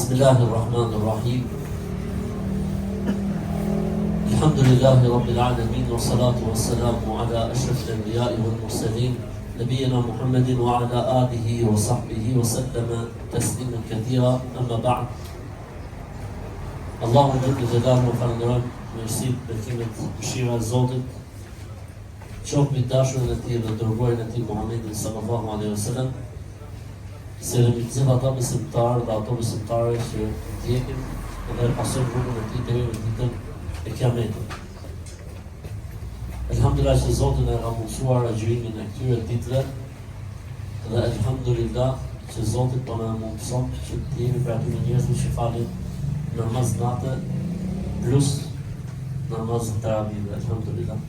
Bismillahirrahmanirrahim. Alhamdulillahi Rabbil Alamin, wa salatu wa salamu ala ashrafil anbiya'i wal mursalin, nabiyina Muhammedin wa ala alihi wa sahbihi wa sallama tasliman kathira, amma ba'd. Allahu jalla jalaluhu falenderojmë mirësitë, bekimet, mëshira e Zotit, qoftë mbi dashurin e Tij dhe dërguarin e Tij Muhammedin sallallahu alaihi wasallam, se rëmicim ata besimtarë dhe ato besimtare që ndjekin dhe pasojnë rrugën e Tij deri në ditën e Kiametit. Elhamdulillah që Zoti na ka mundsuar agjërimin e këtyre ditëve dhe elhamdulillah që Zoti po na mundson që të jemi për aty njerëzve që falin namaz natë plus namaz tarawih, elhamdulillah.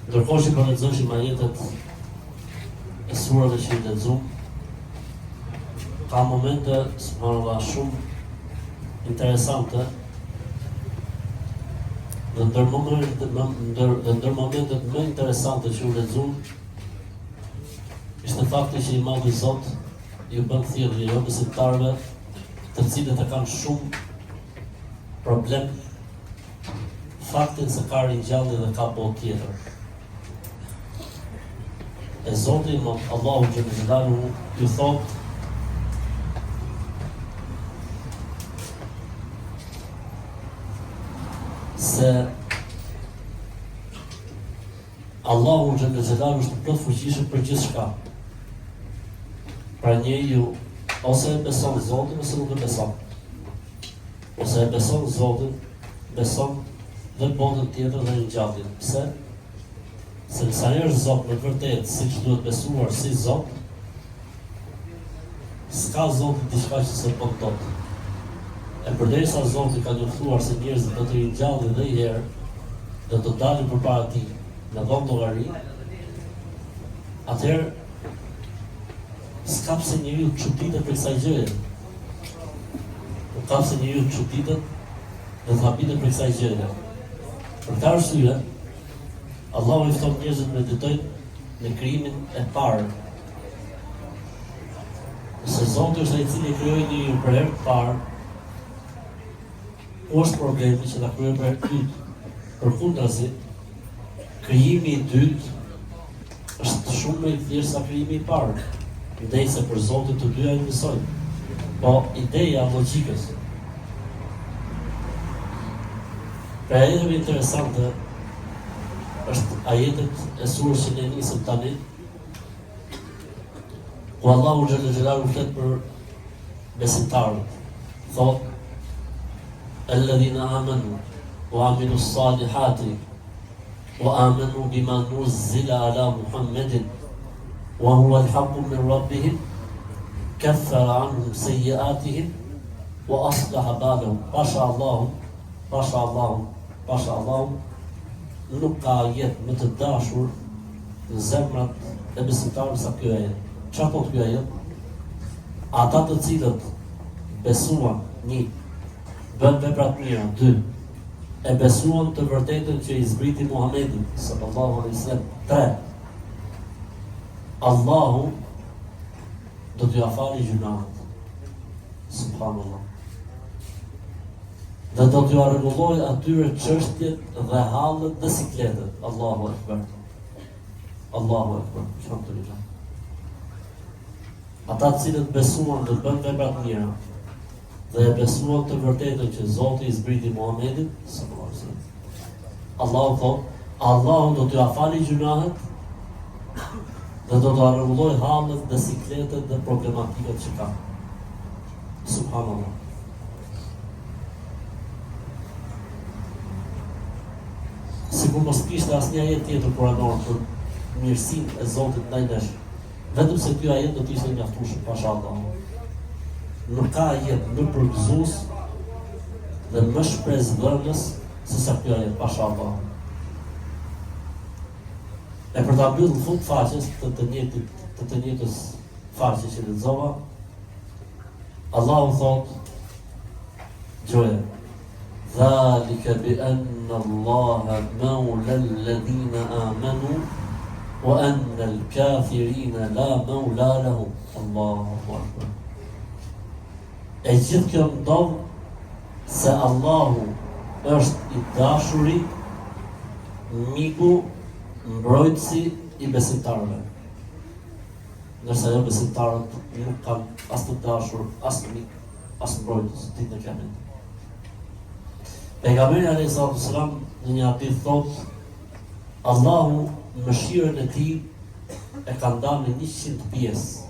Ndërkohë që po lexojmë ajetet e surave që i lexojmë, ka momente, subhanallah, shumë interesante dhe ndër momentet më interesante që u lexojmë ishte fakti që i Madhi Zot ju bën thirrje jo besimtarëve, të cilët e kanë shumë problem faktin se ka ringjallje dhe ka botë tjetër. E Zoti Allahu Jalla Jalaluhu ju thot se Allahu Jalla Jalaluhu është plot fuqishëm për gjithçka. Pra njeriu ose e beson Zotin ose nuk e beson. Ose e beson Zotin, beson dhe botën tjetër dhe ringjalljen. Pse? Se nësa një është Zot në vërtet, si që duhet besuar si Zot, s'ka Zot në diçka që se pën tot. E përderisa Zoti ka njoftuar se njerëzit do të ringjallin dhe i herë, do të dalin përpara Tij në dhomë llogari, atëherë s'ka pse njeriu të çuditet për kësaj gjëje. Nuk ka pse njeriu të çuditet dhe të habitet për kësaj gjëje. Për këtë arsye, Allahu i fton njerëzit me meditojnë në krijimin e parë. Nëse Zoti është ai i cili krijoi njeriu për herë të parë, ku është problemi që ta krijoi për herë të dytë? Përkundrazi, krijimi i dytë është shumë më i thjeshtë se krijimi i parë. Ndajse për Zotin të dyja i besojnë. Po ideja logjikës. Pra edhe më interesante është ajetet e surës që ne nisëm tani, ku Allahu Jalla Jalaluhu flet për besimtarët. Thot: "Alladhina amanu wa amilu s-salihati wa amanu bima nuzzila ala Muhammedin wa huwa al-haqqu min rabbihim kaffara anhum sayyi'atihim wa aslaha balahum." Pasha Allahu, nuk ka jetë më të dashur në zemrat e besimtarëve sa kjo ajet. Çfarë thot kjo ajet? Ata të cilët besuan, 1, bën vepra të mira, 2, e besuan të vërtetën që i zbriti Muhamedi sallallahu alaihi wasallam, 3, Allahu do t'ju falë gjunahet. Subhanallah. Dhe do t'ju rregulloj atyre çështjet dhe hallet dhe sikletet. Allahu Akbar. Allahu Akbar. Alhamdulillah. Ata të cilët besuan dhe bën vepra të mira dhe e besuan të vërtetën që Zoti i zbriti Muhamedit sallallahu alaihi wasallam. Allahu thot, Allahu do t'ju falë gjunahet dhe do t'ju rregulloj hallet dhe sikletet dhe problematikat që ka. Subhanallah. Sikur mos kishte asnjë ajet tjetër kuranor për mirësinë e Zotit ndaj nesh. Vetëm se ky ajet do të ishte mjaftueshëm pashallah. Nuk ka ajet më përgëzues dhe më shpresdhënës se sa ky ajet pashallah. E për ta mbyllur fund faqes të njëjtës faqe që lexova, Allahu thot: "Gjoja ذلك بأن الله مولى الذين آمنوا wa anna al-kafirina la mawla lahum. Allahu Akbar. E gjithë kjo ndodh se Allahu është i dashuri, miku, mbrojtësi i besimtarëve. Ndërsa jo besimtarët nuk kanë as të dashur, as të mik, as mbrojtës ditën e Kiametit. Pejgamberi alayhi salatu wasalam në një hadith thotë: Allahu mëshirën e tij e ka ndarë në 100 pjesë.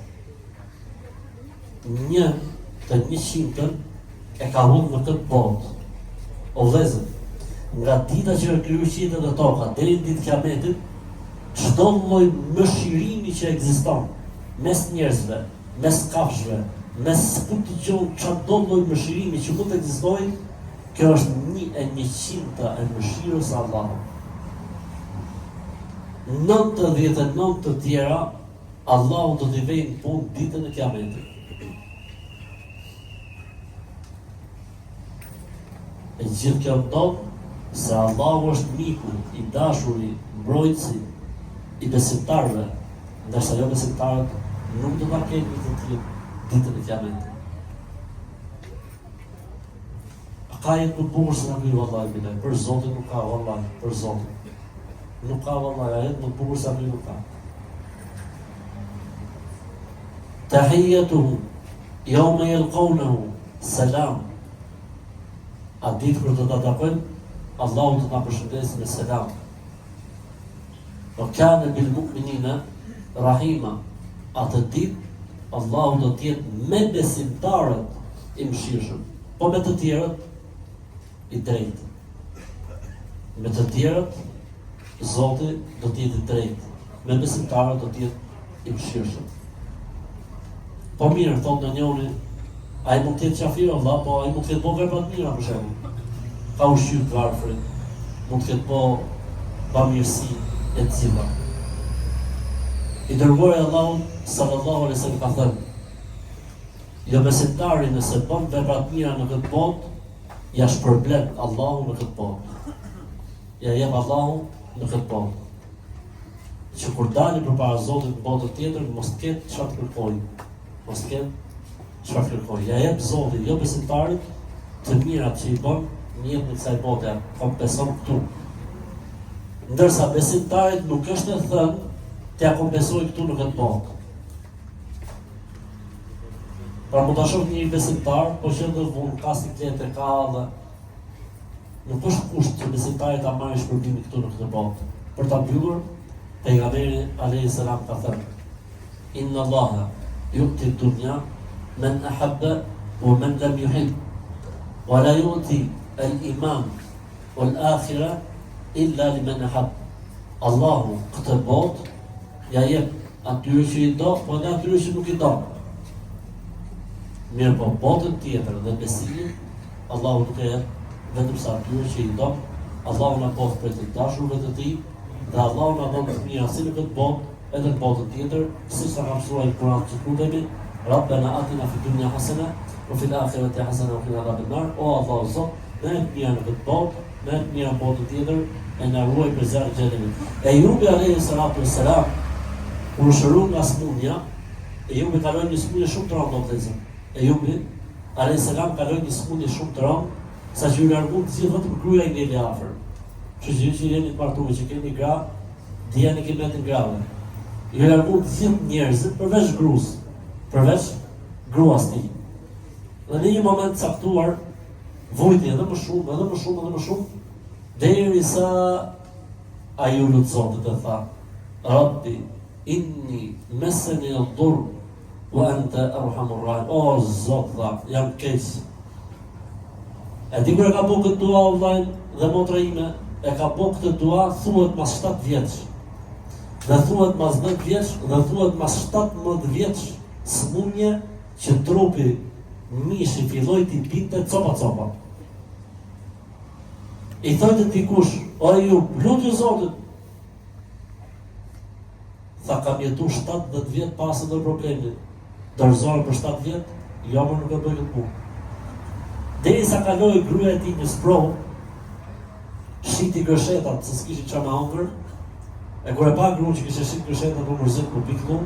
Një të 100-ën e ka humbur në këtë botë. O vëllezër, nga dita që krijoi qiellin dhe tokën deri në ditën e Kiametit, çdo lloj mëshirimi që ekziston mes njerëzve, mes kafshëve, mes çdo lloj mëshirimi që mund të ekzistojë, kjo është 1/100 e mëshirës së Allahut. 99 të tjera Allahu do t'i vejë në punë ditën e Kiametit. E gjithë kjo ndodh se Allahu është miku, i dashuri, mbrojtësi i besimtarëve, ndërsa jo besimtarët nuk do ta kenë të tillë ditën e Kiametit. Ka jetë më bukur se na ky vallahi bile, për Zotin nuk ka vallahi, për Zotin. Nuk ka vallahi, jetë më bukur se ky nuk ka. Tahiyyatuhum yawma yalqawnahu salam. A ditë kur do ta takojnë, Allahu do ta përshëndesë me selam. Wa kana bil mu'minina rahima. Atë ditë Allahu do të jetë me besimtarët i mëshirshëm, po me të tjerët i drejtë. Me të tjerët Zoti do të jetë i drejtë, me besimtarët do të jetë i mëshirshëm. Po mirë, thotë në njëri, ai mund të jetë qafir Allah, po ai mund të jetë bo vepra të mira për shembull. Ka ushqyer të varfrit, mund të jetë bo bamirësi e të tilla. I dërguari Allahu sallallahu alaihi wasallam ka thënë: jo besimtari nëse bën vepra të mira në këtë botë, ja shpërblet Allahu në këtë botë. Ja jep Allahu në këtë botë. Që kur dalë përpara Zotit në botën tjetër, mos ketë çfarë të kërkojë. Mos ketë çfarë kërkojë. Ja jep Zoti jo besimtarit të mirat që i bën në jetën e kësaj bote, kompenson këtu. Ndërsa besimtarit nuk është e thënë t'ia kompensoj këtu në këtë botë. Pra mund ta shoh një besimtar, po që në vend ka sikletë, ka dhe nuk është kusht që besimtari ta marrë shpërbimin këtu në këtë botë. Për ta mbyllur, pejgamberi alayhi salam ka thënë: Inna Allaha yu'ti dunya man ahabba wa man lam yuhib, wa la yu'ti al-iman wal akhirah illa liman ahab. Allahu këtë botë ja jep atyre që i do, po edhe atyre që nuk i do. Mirë po, botën tjetër dhe besimin, Allahu nuk e jep vetëm sa atyre që i do. Allahu na bof për të dashurve të tij, dhe Allahu na bën të mira si në këtë botë, edhe në botën tjetër, siç ka mësuar në Kur'an që lutemi: Rabbana atina fid dunya hasana wa fil akhirati hasana wa qina adhaban nar. O Allahu Zot, ne të mira në këtë botë, ne të mira në botën tjetër, e na ruaj për zjarrin e xhenemit. Ejubi alayhi salatu wassalam, kur shëru nga smundja, Ejubi kaloi një smundje shumë të rëndë, vëllezër. Ejubi alayhi salam kaloi një smundje shumë të rëndë, saqë u largu të gjithë vetëm gruaja i ngeli afër. Kështu që jeni të martuar, që keni gra, dijeni që metin grave. Ju largu të gjithë njerëzit përveç gruas, përveç gruas të tij. Dhe në një moment caktuar, vujti edhe më shumë, edhe më shumë, edhe më shumë, derisa ai u lut Zotit dhe tha: Rabbi inni mesani ad-durr wa anta arhamur rahim. O Zot, tha, jam keq. E di kur e ka bëu këtë dua vllai dhe motra ime, e ka bëu këtë dua thuhet mas 7 vjeç. Dhe thuhet mas 10 vjeç, dhe thuhet mas 17 vjeç, smundje që trupi mishi filloi t'i binte copa. I thotë dikush: o ju, lutju Zotit. Tha: kam jetu 17 vjet pas ndonjë problemi. Dorëzore për 7 vjet, jo më nuk e bëj këtë punë. Derisa kaloi gruaja e tij në sprovë, shiti gërshetat se s'kishin çfarë me hongër, E kur e pa gruan që kishte shit kësheta për mërzit për piklu,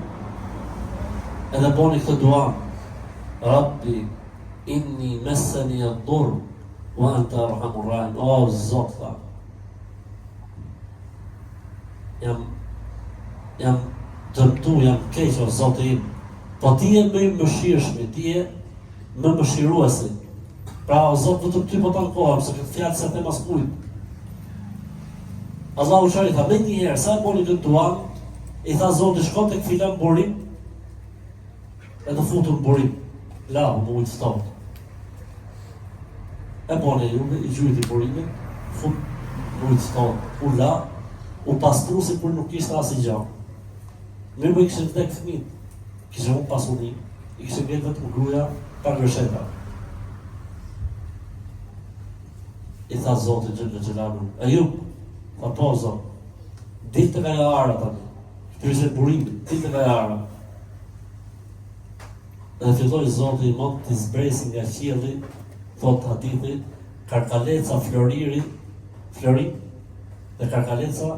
edhe boni këtë dua, Rabbi, inni meseni e dur, wa anta arhamur rahim. O, Zot, tha, jam dëmtu, jam keq, o Zotë im, po ti je më i mëshirshmi, ti je më mëshiruesi. Pra, o Zotë, vetëm ty po ta ankohem, se këtë fjalë se them askujt. Allahu çari tha, me njëherë, sa e boni këtë dua, i tha Zoti, shko tek filan burim, edhe futur në burim, lahu më ujtë ftohtë. E boni ju, i gjujti burimin, fut në ujtë ftohtë, u la, u pastru si kur nuk kishte asnjë gjë. Mirë, i kishin vdek fëmijët, kishin humbur pasurinë, i kishin vjedhur vetëm gruaja pa gërsheta. I tha Zoti Xhelal Xhelalu, Ajub, tha po Zot, dilte nga e ara tani, shtyse burimin, dilte nga e ara. Dhe filloi Zoti i mund të zbresi nga qielli, thot hadithi, karkaleca florin, dhe karkaleca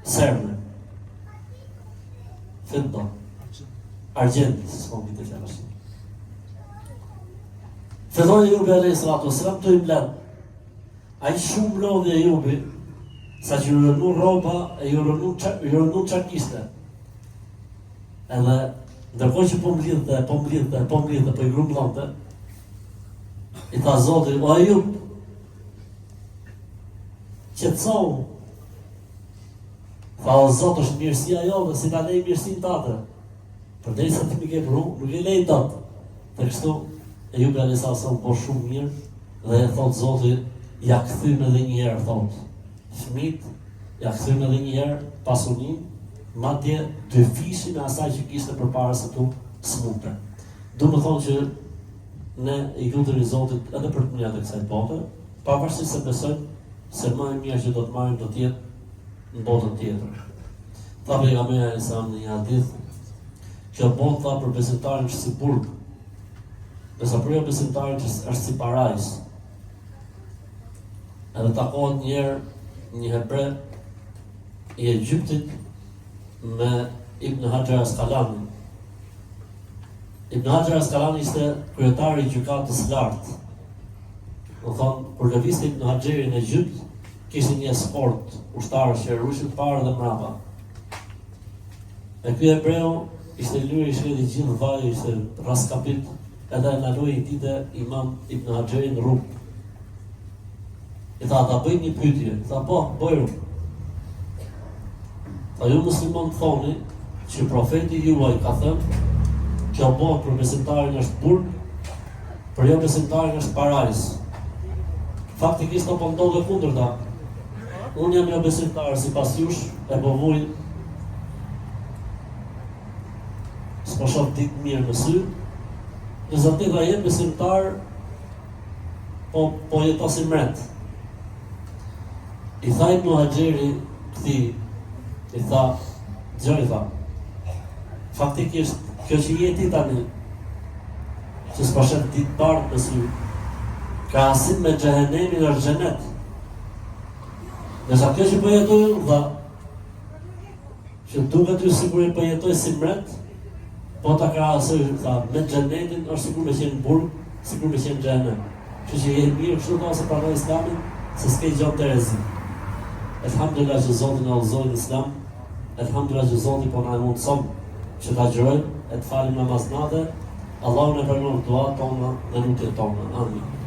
serne, fidda, argjenti, si s'kom këtë fjallë ashtë. Filloi Ajubi a.s. të imblen. A i shumë lodhi Ajubi, sa që ju rënu roba e ju rënu qarkiste. Edhe, ndërkohë që po mblidhte, po i grumblonte, i tha Zoti, o Ajub, qetësohu. Tha, o Zot, është mirësia jote, si ta lej mirësinë tate. Përderisa ti më ke pru, nuk e lej dot. Dhe kështu, Ajubi a.s. po shumë mirë, dhe e thot Zoti, ja kthym edhe një herë, thot. Fëmit, ja kthym edhe një herë pasurinë, madje dy fishin e asaj që kishte përpara se tu smute. Du më thonë që ne i lutemi Zotit edhe për të mirët e kësaj bote, pavarësisht se besojmë se më e mirë që do të marrim do të jetë në botën tjetër. Tha pejgamberi sa në një hadith, kjo botë tha për besimtarin që si burg, besa për jo besimtarin që është si parajs. Edhe takohet njerë një hebre i Egyptit me Ibn Hajar Asqalani. Ibn Hajar Asqalani ishte kryetari i gjykatës lartë. Do thonë, kur lëvizte Ibn Hajari në Egypt, kishte një eskort ushtarë që rushin parë dhe mbrapa. E ky hebreu ishte lyer i shkëti gjithë vaj, ishte raskapit, edhe e naloi i dite Imam Ibn Hajari në rrugë. I tha, ta bëj një pyetje. I tha, po, bëjru. Tha, ju muslimon të thoni që profeti juaj ka thënë, kjo botë për besimtarin është burg, për jo besimtarin është parajs. Faktikisht po ndodhe kundërta. Unë jam jo besimtar sipas jush, e po vuj s'po shoh ditë mirë në sy, dhe zati dha jem besimtar, po jeto si mret. I tha Ibn Hajari këti, i tha, gjëri tha, faktikisht, kjo që jeti tani, që s'po shet ditë partë në sy, ka asim me xhehenemin është xhenet. Dhe sa kjo që përjetoj unë, dha, që duket ju sigur i përjetoj si mret, po ta krahasoj, tha, me xhenetin është sigur me qenë burg, sigur me qenë xhehenem. Që je mirë kështu ta se pranoj Islamin, se s'ke gjatë të rezi. Elhamdulillah që Zoti na udhëzoi në Islam, elhamdulillah që Zoti po na mundson që ta gjërojmë e të falim namaznate. Allahu na pranon duat tona dhe lutjet tona. Amin.